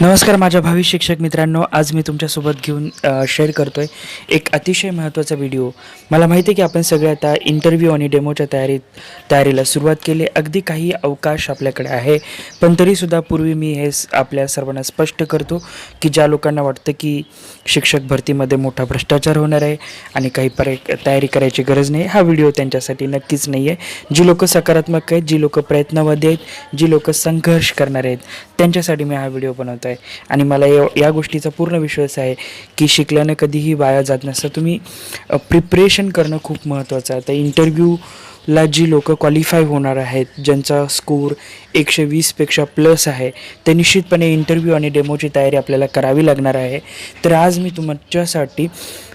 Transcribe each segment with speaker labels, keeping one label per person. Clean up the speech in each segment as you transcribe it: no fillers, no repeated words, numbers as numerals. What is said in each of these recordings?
Speaker 1: नमस्कार माझ्या भावी शिक्षक मित्रांनो, आज मी तुमच्यासोबत घेऊन शेअर करतो आहे एक अतिशय महत्त्वाचा व्हिडिओ. मला माहिती आहे की आपण सगळे आता इंटरव्ह्यू आणि डेमोच्या तयारीला सुरुवात केली. अगदी काही अवकाश आपल्याकडे आहे, पण तरीसुद्धा पूर्वी मी हे आपल्या सर्वांना स्पष्ट करतो की ज्या लोकांना वाटतं की शिक्षक भरतीमध्ये मोठा भ्रष्टाचार होणार आहे आणि काही तयारी करायची गरज नाही, हा व्हिडिओ त्यांच्यासाठी नक्कीच नाही आहे. जी लोकं सकारात्मक आहेत, जी लोकं प्रयत्नवादी आहेत, जी लोकं संघर्ष करणार आहेत, त्यांच्यासाठी मी हा व्हिडिओ बनवतो आहे. आणि मला या गोष्टीचा पूर्ण विश्वास आहे की शिकल्यानं कधीही वाया जात नसतं. तुम्ही प्रिपरेशन करणं खूप महत्त्वाचं आहे. तर इंटरव्ह्यूला जी लोकं क्वालिफाय होणार आहेत, ज्यांचा स्कोर 120पेक्षा प्लस आहे, ते निश्चितपणे इंटरव्ह्यू आणि डेमोची तयारी आपल्याला करावी लागणार आहे. तर आज मी तुमच्यासाठी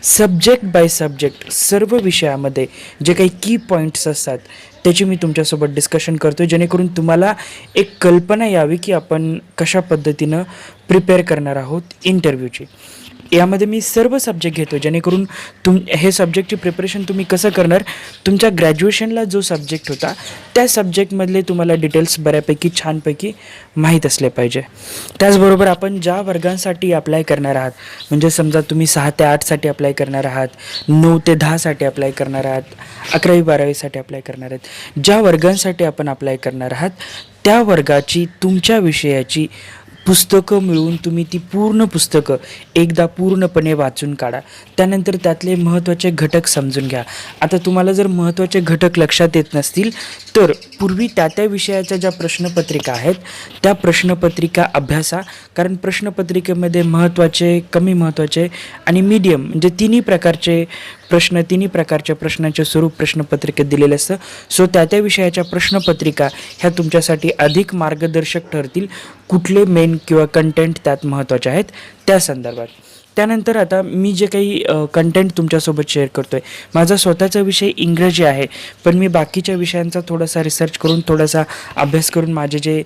Speaker 1: सब्जेक्ट बाय सब्जेक्ट सर्व विषयामध्ये जे काही की पॉईंट्स असतात त्याची मी तुमच्यासोबत डिस्कशन करतो आहे, जेणेकरून तुम्हाला एक कल्पना यावी की आपण कशा पद्धतीनं प्रिपेअर करणार आहोत इंटरव्ह्यूची. यामध्ये मी सर्व सब्जेक्ट घेतो, जेणेकरून हे सब्जेक्टची प्रिपरेशन तुम्ही कसं करणार, तुमच्या ग्रॅज्युएशनला जो सब्जेक्ट होता त्या सब्जेक्टमधले तुम्हाला डिटेल्स बऱ्यापैकी छानपैकी माहीत असले पाहिजे. त्याचबरोबर आपण ज्या वर्गांसाठी अप्लाय करणार आहात, म्हणजे समजा तुम्ही 6 ते 8साठी अप्लाय करणार आहात, 9 ते 10साठी अप्लाय करणार आहात, 11वी 12वीसाठी अप्लाय करणार आहेत, ज्या वर्गांसाठी आपण अप्लाय करणार आहात त्या वर्गाची तुमच्या विषयाची पुस्तकं मिळवून तुम्ही ती पूर्ण पुस्तकं एकदा पूर्णपणे वाचून काढा. त्यानंतर त्यातले महत्त्वाचे घटक समजून घ्या. आता तुम्हाला जर महत्त्वाचे घटक लक्षात येत नसतील तर पूर्वी त्या विषयाच्या ज्या प्रश्नपत्रिका आहेत त्या प्रश्नपत्रिका अभ्यासा, कारण प्रश्नपत्रिकेमध्ये महत्त्वाचे, कमी महत्त्वाचे आणि मीडियम म्हणजे तिन्ही प्रकारच्या प्रश्नांचे स्वरूप प्रश्नपत्रिकेत दिलेलं असतं. सो त्या विषयाच्या प्रश्नपत्रिका ह्या तुमच्यासाठी अधिक मार्गदर्शक ठरतील, कुठले मेन किंवा कंटेंट त्यात महत्त्वाचे आहेत त्या संदर्भात. त्यानंतर आता मी जे काही कंटेंट तुमच्यासोबत शेअर करतो आहे, माझा स्वतःचा विषय इंग्रजी आहे, पण मी बाकीच्या विषयांचा थोडासा रिसर्च करून, थोडासा अभ्यास करून, माझे जे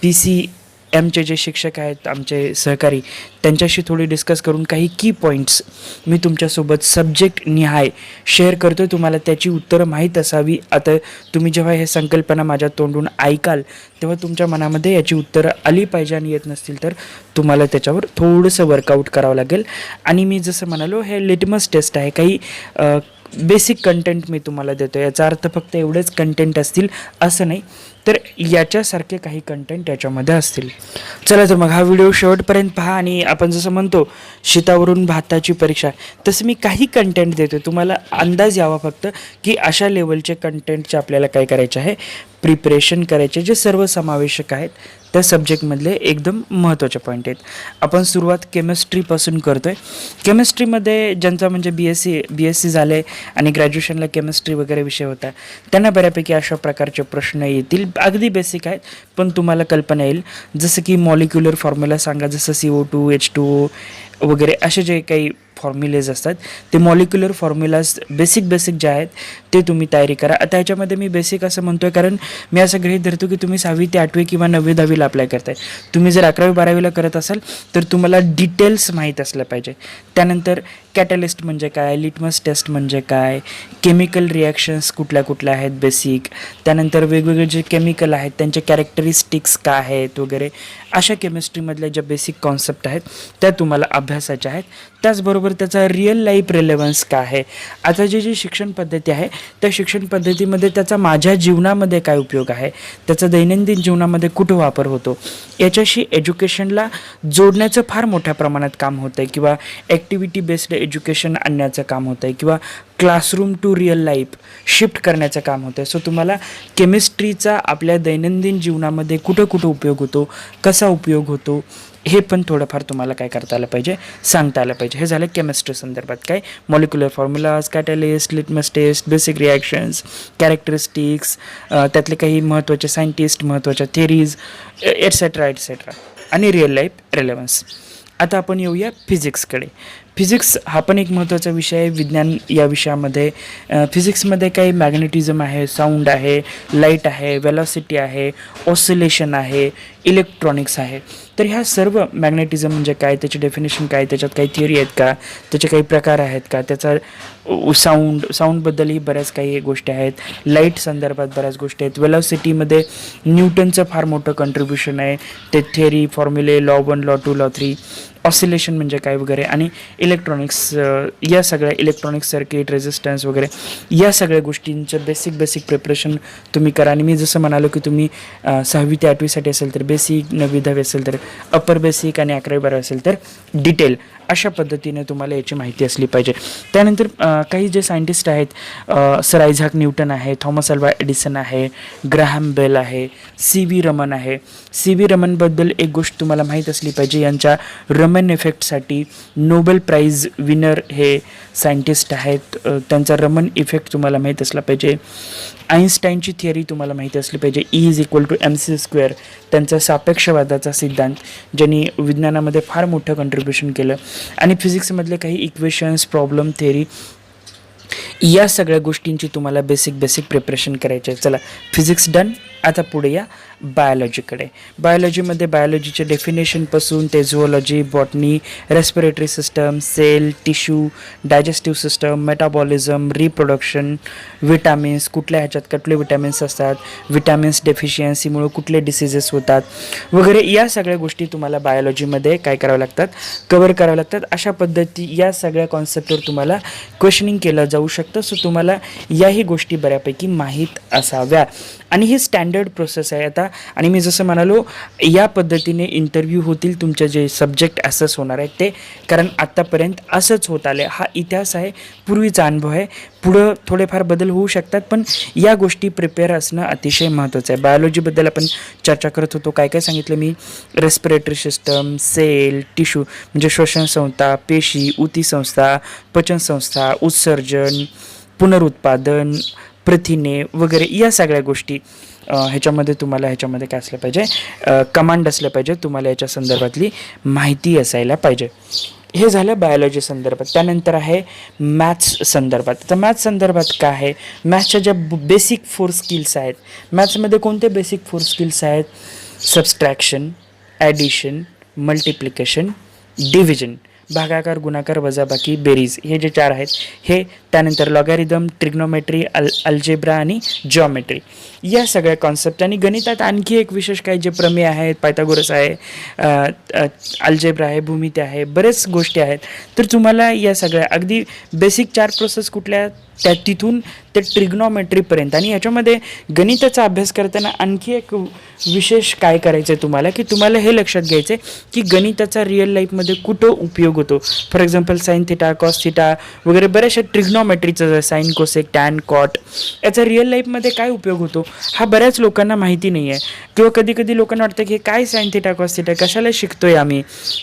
Speaker 1: PCMचे जे शिक्षक आहेत आमचे सहकारी, त्यांच्याशी थोडी डिस्कस करून काही की पॉईंट्स मी तुमच्यासोबत सब्जेक्ट निहाय शेअर करतो. तुम्हाला त्याची उत्तरं माहीत असावी. आता तुम्ही जेव्हा हे संकल्पना माझ्या तोंडून ऐकाल तेव्हा तुमच्या मनामध्ये याची उत्तरं आली पाहिजे, आणि येत नसतील तर तुम्हाला त्याच्यावर थोडंसं वर्कआउट करावं लागेल. आणि मी जसं म्हणालो, हे लिटमस टेस्ट आहे. काही बेसिक कंटेंट मी तुम्हाला देतो, याचा अर्थ फक्त एवढेच कंटेंट असतील असं नाही, तर याच्यासारखे काही कंटेंट याच्यामध्ये असतील. चला तर मग हा व्हिडिओ शेवटपर्यंत पहा. आणि आपण जसं म्हणतो शीतावरून भाताची परीक्षा, तसं मी काही कंटेंट देतो, तुम्हाला अंदाज यावा फक्त की अशा लेवलचे कंटेंटचे आपल्याला काय करायचे आहे, प्रिपरेशन करायचे, जे सर्वसमावेशक आहेत त्या सब्जेक्टमधले एकदम महत्त्वाचे पॉईंट आहेत. आपण सुरुवात केमिस्ट्रीपासून करतो आहे. केमिस्ट्रीमध्ये ज्यांचा म्हणजे BSc झाले आणि ग्रॅज्युएशनला केमिस्ट्री वगैरे विषय होता, त्यांना बऱ्यापैकी अशा प्रकारचे प्रश्न येतील. अगदी बेसिक आहेत पण तुम्हाला कल्पना येईल. जसं की मॉलिक्युलर फॉर्म्युला सांगा, जसं CO2 H2O वगैरे असे जे काही फॉर्म्युलेज असतात, ते मॉलिक्युलर फॉर्म्युलाज बेसिक जे आहेत ते तुम्ही तयारी करा. आता ह्याच्यामध्ये मी बेसिक असं म्हणतो आहे कारण मी असं गृहीत धरतो की तुम्ही 6वी ते 8वी किंवा 9वी 10वीला अप्लाय करताय. तुम्ही जर 11वी 12वीला करत असाल तर तुम्हाला डिटेल्स माहीत असलं पाहिजे. त्यानंतर कॅटलिस्ट म्हणजे काय, लिटमस टेस्ट म्हणजे काय, केमिकल रिॲक्शन्स कुठल्या आहेत बेसिक, त्यानंतर वेगवेगळे जे केमिकल आहेत त्यांचे कॅरेक्टरिस्टिक्स काय आहेत वगैरे, अशा केमिस्ट्रीमधल्या ज्या बेसिक कॉन्सेप्ट आहेत त्या तुम्हाला अभ्यासाच्या आहेत. त्याचबरोबर त्याचा रिअल लाईफ रेलेव्हन्स काय आहे. आता जी शिक्षण पद्धती आहे त्या शिक्षण पद्धतीमध्ये त्याचा माझ्या जीवनामध्ये काय उपयोग आहे, त्याचा दैनंदिन जीवनामध्ये कुठं वापर होतो, याच्याशी एज्युकेशनला जोडण्याचं फार मोठ्या प्रमाणात काम होतं आहे, किंवा ॲक्टिव्हिटी बेस्ड एज्युकेशन आणण्याचं काम होतं आहे, किंवा classroom to real life shift करण्याचं काम होतं आहे. सो तुम्हाला केमिस्ट्रीचा आपल्या दैनंदिन जीवनामध्ये कुठं उपयोग होतो, कसा उपयोग होतो, हे पण थोडंफार तुम्हाला काय करता आलं पाहिजे, सांगता आलं पाहिजे. हे झालं केमिस्ट्री संदर्भात. काय molecular formulas, catalyst, litmus test, basic reactions, characteristics, त्यातले काही महत्त्वाचे सायंटिस्ट, महत्त्वाच्या थेरीज एटसेट्रा आणि रिअल लाईफ रेलेव्हन्स. आता आपण येऊया फिजिक्सकडे. फिजिक्स हा पण एक महत्त्वाचा विषय आहे विज्ञान या विषयामध्ये. फिजिक्समध्ये काही मॅग्नेटिझम आहे, साऊंड आहे, लाईट आहे, वेलॉसिटी आहे, ऑसिलेशन आहे, इलेक्ट्रॉनिक्स आहे. तर ह्या सर्व मॅग्नेटिझम म्हणजे काय, त्याची डेफिनेशन काय, त्याच्यात काही थिअरी आहेत का, त्याचे काही प्रकार आहेत का, त्याचा साऊंडबद्दलही बऱ्याच काही गोष्टी आहेत, लाईट संदर्भात बऱ्याच गोष्टी आहेत, वेलॉसिटीमध्ये न्यूटनचं फार मोठं कंट्रीब्युशन आहे, ते थिअरी, फॉर्म्युले, लॉ 1, लॉ 2, लॉ 3, ऑसिलेशन म्हणजे काय वगैरे, आणि इलेक्ट्रॉनिक्स, या सगळ्या इलेक्ट्रॉनिक्स सर्किट, रेजिस्टन्स वगैरे या सगळ्या गोष्टींचं बेसिक प्रिपरेशन तुम्ही करा. आणि मी जसं म्हणालो की तुम्ही 6वी ते 8वीसाठी असेल तर बेसिक, 9वी 10वी असेल तर अप्पर बेसिक, आणि 11वी 12वी असेल तर डिटेल, अशा पद्धतीने तुम्हाला याची माहिती असली पाहिजे. त्यानंतर काही जे सायंटिस्ट आहेत, सर आयझॅक न्यूटन आहे, थॉमस अल्वा एडिसन आहे, ग्राहम बेल आहे, CV रमन आहे. CV रमनबद्दल एक गोष्ट तुम्हाला माहीत असली पाहिजे, यांच्या रमन इफेक्टसाठी नोबेल प्राईज विनर हे सायंटिस्ट आहेत. त्यांचा रमन इफेक्ट तुम्हाला माहीत असला पाहिजे. आईन्स्टाईनची थिअरी तुम्हाला माहिती असली पाहिजे, E=mc², त्यांचा सापेक्षवादाचा सिद्धांत, ज्यांनी विज्ञानामध्ये फार मोठं कंट्रीब्युशन केलं. आणि फिजिक्समधले काही इक्वेशन्स, प्रॉब्लेम, थिअरी, या सगळ्या गोष्टींची तुम्हाला बेसिक प्रिपरेशन करायची आहे. चला, फिजिक्स डन. आता पुढे या बायोलॉजीकडे. बायोलॉजीमध्ये बायोलॉजीचे डेफिनेशनपासून ते zoology, botany, respiratory system, cell, tissue, digestive system, metabolism, reproduction, vitamins, कुठल्या ह्याच्यात कुठले विटॅमिन्स असतात, विटॅमिन्स डेफिशियन्सीमुळे कुठले डिसीजेस होतात वगैरे, या सगळ्या गोष्टी तुम्हाला बायोलॉजीमध्ये काय कराव्या लागतात, कवर कराव्या लागतात. अशा पद्धती या सगळ्या कॉन्सेप्टवर तुम्हाला क्वेश्चनिंग केलं जाऊ शकतं. सो तुम्हाला याही गोष्टी बऱ्यापैकी माहीत असाव्या. आणि ही स्टँडर्ड प्रोसेस आहे आता. आणि मी जसं म्हणालो, या पद्धतीने इंटरव्ह्यू होतील, तुमचे जे सब्जेक्ट ॲसेस होणार आहेत ते, कारण आत्तापर्यंत असंच होत आले. हा इतिहास आहे, पूर्वीचा अनुभव आहे. पुढं थोडेफार बदल होऊ शकतात, पण या गोष्टी प्रिपेअर असणं अतिशय महत्त्वाचं आहे. बायोलॉजीबद्दल आपण चर्चा करत होतो. काय काय सांगितलं मी? रेस्पिरेटरी सिस्टम, सेल, टिश्यू म्हणजे श्वसनसंस्था, पेशी, ऊतीसंस्था, पचनसंस्था, उत्सर्जन, पुनरुत्पादन, प्रथिने वगैरे, या सगळ्या गोष्टी ह्याच्यामध्ये काय असलं पाहिजे, कमांड असलं पाहिजे, तुम्हाला याच्या संदर्भातली माहिती असायला पाहिजे. हे झालं बायोलॉजी संदर्भात. त्यानंतर आहे मॅथ्स संदर्भात. तर मॅथ्स संदर्भात काय आहे, मॅथ्सच्या ज्या बेसिक 4 स्किल्स आहेत, मॅथ्समध्ये कोणते बेसिक 4 स्किल्स आहेत? सबस्ट्रॅक्शन, ॲडिशन, मल्टिप्लिकेशन, डिव्हिजन, भागाकार, गुणाकार, वजाबाकी, बेरीज, हे जे 4 आहेत हे. त्यानंतर लॉगॅरिदम, ट्रिग्नोमेट्री, अल्जेब्रा आणि जॉमेट्री, या सगळ्या कॉन्सेप्ट. आणि गणितात आणखी एक विशेष काही जे प्रमेय आहेत, पायथागोरस आहे, अल्जेब्रा आहे, भूमिती आहे, बरेच गोष्टी आहेत. तर तुम्हाला या सगळ्या अगदी बेसिक 4 प्रोसेस कुठल्या, त्या तिथून ते ट्रिग्नॉमेट्रीपर्यंत. आणि याच्यामध्ये गणिताचा अभ्यास करताना आणखी एक विशेष काय करायचं आहे तुम्हाला, की तुम्हाला हे लक्षात घ्यायचं आहे की गणिताचा रिअल लाईफमध्ये कुठं उपयोग होतो. For example sine theta, cos theta वगैरे बऱ्याचशा ट्रिग्नॉमेट्रीचं, साईन, कोसेक, टॅन, कॉट, याचा रिअल लाईफमध्ये काय उपयोग होतो हा बऱ्याच लोकांना माहिती नाही आहे. किंवा कधी लोकांना वाटतं की काय साईन थिटा, कॉस थिटा कशाला शिकतोय आम्ही.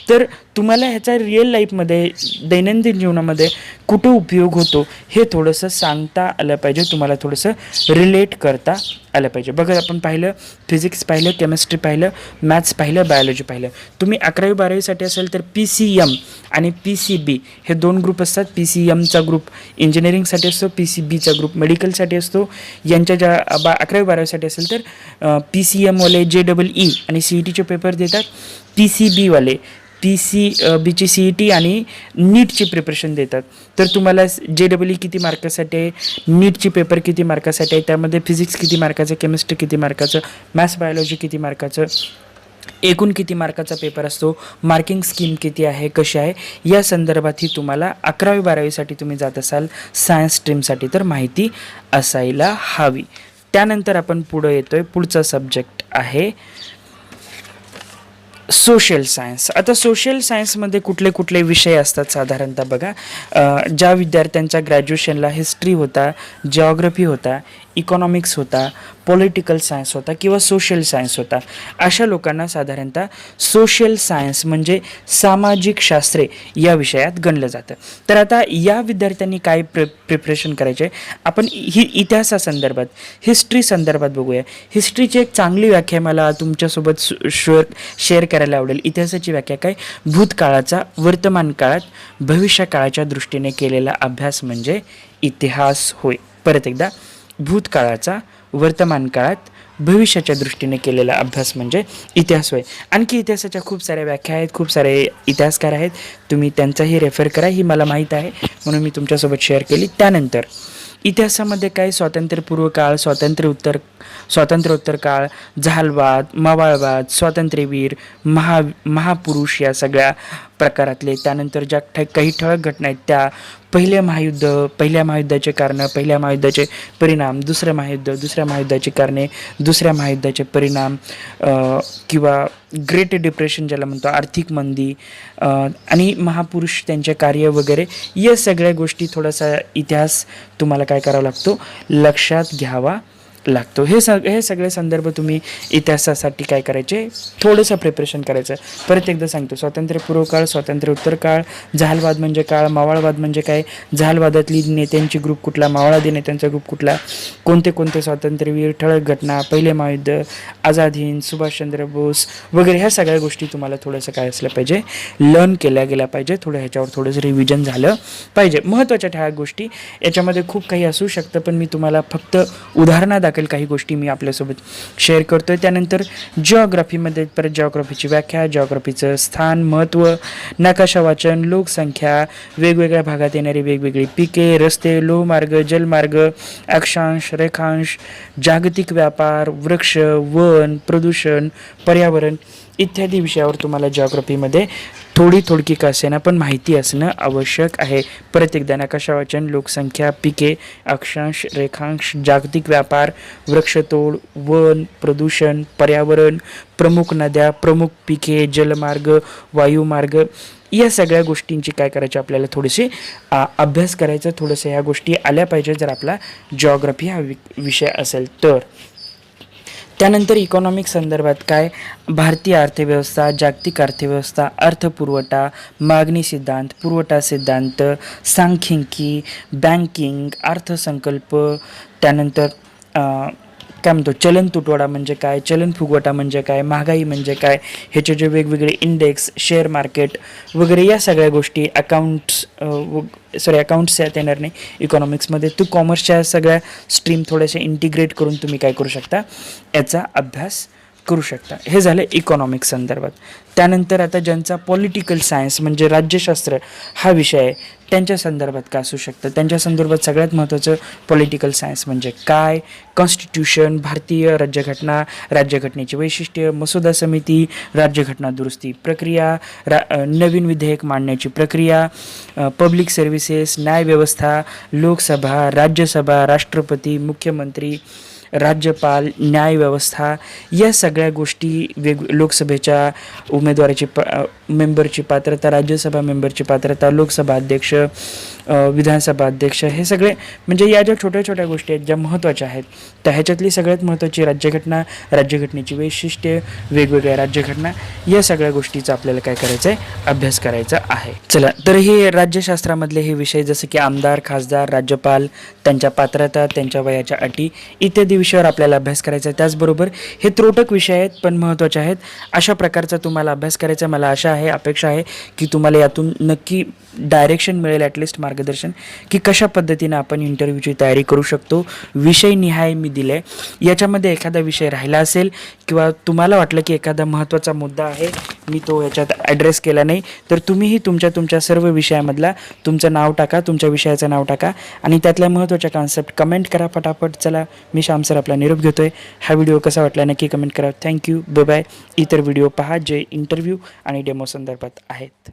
Speaker 1: तर तुम्हाला ह्याचा रिअल लाईफमध्ये, दैनंदिन जीवनामध्ये कुठं उपयोग होतो हे थोडंसं सांगता आलं पाहिजे, तुम्हाला थोडंसं रिलेट करता आलं पाहिजे. बघा, आपण पाहिलं फिजिक्स पाहिलं, केमिस्ट्री पाहिलं, मॅथ्स पाहिलं, बायोलॉजी पाहिलं. तुम्ही 11वी 12वीसाठी असेल तर PCM आणि PCB हे 2 ग्रुप असतात. PCMचा ग्रुप इंजिनिअरिंगसाठी असतो, PCBचा ग्रुप मेडिकलसाठी असतो. यांच्या ज्या 11वी 12वीसाठी असेल तर PCMवाले JEE आणि CETचे पेपर देतात. PCBवाले PCBची CET आणि नीटची प्रिपरेशन देतात. तर तुम्हाला JEE किती मार्कासाठी आहे, नीटची पेपर किती मार्कासाठी आहे, त्यामध्ये फिजिक्स किती मार्काचं, केमिस्ट्री किती मार्काचं, मॅथ्स बायोलॉजी किती मार्काचं, एकूण किती मार्काचा पेपर असतो, मार्किंग स्कीम किती आहे, कशी आहे, या संदर्भातही तुम्हाला 11वी 12वीसाठी तुम्ही जात असाल सायन्स स्ट्रीमसाठी तर माहिती असायला हवी. त्यानंतर आपण पुढं येतोय, पुढचा सब्जेक्ट आहे सोशल सायन्स. आता सोशल सायन्समध्ये कुठले कुठले विषय असतात साधारणतः बघा, ज्या विद्यार्थ्यांच्या ग्रॅज्युएशनला हिस्ट्री होता, जिओग्राफी होता, इकॉनॉमिक्स होता, पॉलिटिकल सायन्स होता किंवा सोशल सायन्स होता, अशा लोकांना साधारणतः सोशल सायन्स म्हणजे सामाजिक शास्त्रे या विषयात गणलं जातं. तर आता या विद्यार्थ्यांनी काय प्रिपरेशन करायचे आहे, आपण ही इतिहासासंदर्भात, हिस्ट्री संदर्भात बघूया. हिस्ट्रीची एक चांगली व्याख्या मला तुमच्यासोबत शेअर करायची करायला आवडेल. इतिहासाची व्याख्या काय? भूतकाळाचा वर्तमान काळात भविष्यकाळाच्या दृष्टीने केलेला अभ्यास म्हणजे इतिहास होय. परत एकदा, भूतकाळाचा वर्तमान काळात भविष्याच्या दृष्टीने केलेला अभ्यास म्हणजे इतिहास होय. आणखी इतिहासाच्या खूप साऱ्या व्याख्या आहेत, खूप सारे इतिहासकार आहेत, तुम्ही त्यांचाही रेफर करा, ही मला माहीत आहे म्हणून मी तुमच्यासोबत शेअर केली. त्यानंतर इतिहासामध्ये काय? स्वातंत्र्यपूर्व काळ, स्वातंत्र्योत्तर काळ, जहालवाद, मवाळवाद, स्वातंत्र्यवीर, महापुरुष या सगळ्या प्रकारातले. त्यानंतर ज्या काही ठळक घटना आहेत त्या पहिल्या महायुद्धाचे कारणं, पहिल्या महायुद्धाचे परिणाम, दुसऱ्या महायुद्धाची कारणे, दुसऱ्या महायुद्धाचे परिणाम, किंवा ग्रेट डिप्रेशन ज्याला म्हणतो, आर्थिक मंदी, आणि महापुरुष त्यांचे कार्य वगैरे, या सगळ्या गोष्टी थोडासा इतिहास तुम्हाला काय करावा लागतो? लक्षात घ्यावा लागतो. हे सगळे संदर्भ तुम्ही इतिहासासाठी काय करायचे? थोडंसं प्रिपरेशन करायचं. परत एकदा सांगतो, स्वातंत्र्यपूर्व काळ, स्वातंत्र्योत्तर काळ, जहालवाद म्हणजे काळ, मावळवाद म्हणजे काय, जहालवादातली नेत्यांची ग्रुप कुठला, मावळवादी नेत्यांचा ग्रुप कुठला, कोणते स्वातंत्र्यवीर, ठळक घटना, पहिले महायुद्ध, आझाद हिंद, सुभाषचंद्र बोस वगैरे, ह्या सगळ्या गोष्टी तुम्हाला थोडंसं काय असलं पाहिजे? लर्न केल्या गेल्या पाहिजे. ह्याच्यावर थोडंसं रिव्हिजन झालं पाहिजे. महत्त्वाच्या ठळक गोष्टी याच्यामध्ये खूप काही असू शकतं, पण मी तुम्हाला फक्त उदाहरणादाखल काही गोष्टी मी आपल्यासोबत शेअर करतोय. त्यानंतर जिओग्राफीमध्ये परत जिओग्राफीची व्याख्या, जिओग्राफीचं स्थान, महत्त्व, नकाशा वाचन, लोकसंख्या, वेगवेगळ्या भागात येणारी वेगवेगळी पिके, रस्ते, लोहमार्ग, जलमार्ग, अक्षांश, रेखांश, जागतिक व्यापार, वृक्ष, वन, प्रदूषण, पर्यावरण इत्यादी विषयावर तुम्हाला जिओग्राफीमध्ये थोडकी का असेना पण माहिती असणं आवश्यक आहे. परत एकदा, नकाशा वाचन, लोकसंख्या, पिके, अक्षांश, रेखांश, जागतिक व्यापार, वृक्षतोड, वन, प्रदूषण, पर्यावरण, प्रमुख नद्या, प्रमुख पिके, जलमार्ग, वायुमार्ग, या सगळ्या गोष्टींची काय करायची? आपल्याला थोडीशी अभ्यास करायचा. थोडंसं ह्या गोष्टी आल्या पाहिजे जर आपला जिओग्राफी हा विषय असेल तर. त्यानंतर इकॉनॉमिक्स संदर्भात काय? भारतीय अर्थव्यवस्था, जागतिक अर्थव्यवस्था, अर्थपुरवठा, मागणी सिद्धांत, पुरवठा सिद्धांत, सांख्यिकी, बँकिंग, अर्थसंकल्प, त्यानंतर काय म्हणतो, चलन तुटवडा म्हणजे काय, चलन फुगवटा म्हणजे काय, महागाई म्हणजे काय, ह्याचे जे वेगवेगळे इंडेक्स, शेअर मार्केट वगैरे, या सगळ्या गोष्टी अकाउंट्स यात येणार नाही इकॉनॉमिक्समध्ये. तू कॉमर्सच्या सगळ्या स्ट्रीम थोड्याशा इंटिग्रेट करून तुम्ही काय करू शकता? याचा अभ्यास करू शकता. हे झालं इकॉनॉमिक्स संदर्भात. त्यानंतर आता ज्यांचा पॉलिटिकल सायन्स म्हणजे राज्यशास्त्र हा विषय आहे, त्यांच्या संदर्भात काय असू शकतं? त्यांच्या संदर्भात सगळ्यात महत्त्वाचं पॉलिटिकल सायन्स म्हणजे काय? कॉन्स्टिट्यूशन, भारतीय राज्यघटना, राज्यघटनेची वैशिष्ट्य, मसुदा समिती, राज्यघटना दुरुस्ती प्रक्रिया, नवीन विधेयक मांडण्याची प्रक्रिया, पब्लिक सर्व्हिसेस, न्यायव्यवस्था, लोकसभा, राज्यसभा, राष्ट्रपती, मुख्यमंत्री, राज्यपाल, न्यायव्यवस्था, या सगळ्या गोष्टी, लोकसभेच्या उमेदवाराची मेंबरची पात्रता, राज्यसभा मेंबरची पात्रता, लोकसभा अध्यक्ष, विधानसभा अध्यक्ष, हे सगळे म्हणजे या ज्या छोट्या छोट्या गोष्टी आहेत ज्या महत्त्वाच्या आहेत, तर ह्याच्यातली सगळ्यात महत्त्वाची राज्यघटना, राज्यघटनेची वैशिष्ट्ये, वेगवेगळ्या राज्यघटना, या सगळ्या गोष्टीचा आपल्याला काय करायचं आहे? अभ्यास करायचा आहे. चला, तर हे राज्यशास्त्रामधले हे विषय जसे की आमदार, खासदार, राज्यपाल, त्यांच्या पात्रता, त्यांच्या वयाच्या अटी इत्यादी विषयावर आपल्याला अभ्यास करायचा आहे. त्याचबरोबर हे त्रोटक विषय आहेत पण महत्त्वाचे आहेत. अशा प्रकारचा तुम्हाला अभ्यास करायचा. मला आशा आहे, अपेक्षा आहे की तुम्हाला यातून नक्की डायरेक्शन मिळेल, ॲटलिस्ट मार्गदर्शन, की कशा पद्धतीने आपण इंटरव्ह्यूची तयारी करू शकतो. विषय निहाय मी दिले आहे. याच्यामध्ये एखादा विषय राहिला असेल किंवा तुम्हाला वाटलं की एखादा महत्त्वाचा मुद्दा आहे मी तो याच्यात ॲड्रेस केला नाही, तर तुम्हीही तुमच्या सर्व विषयामधला तुमचं नाव टाका, तुमच्या विषयाचं नाव टाका आणि त्यातल्या महत्त्वाच्या कॉन्सेप्ट कमेंट करा पटापट. चला, मी श्याम सर आपला निरोप घेतोय. हा व्हिडिओ कसा वाटला नक्की कमेंट करा. Thank you, bye bye. इतर व्हिडिओ पहा जे इंटरव्ह्यू आणि डेमो संदर्भात आहेत.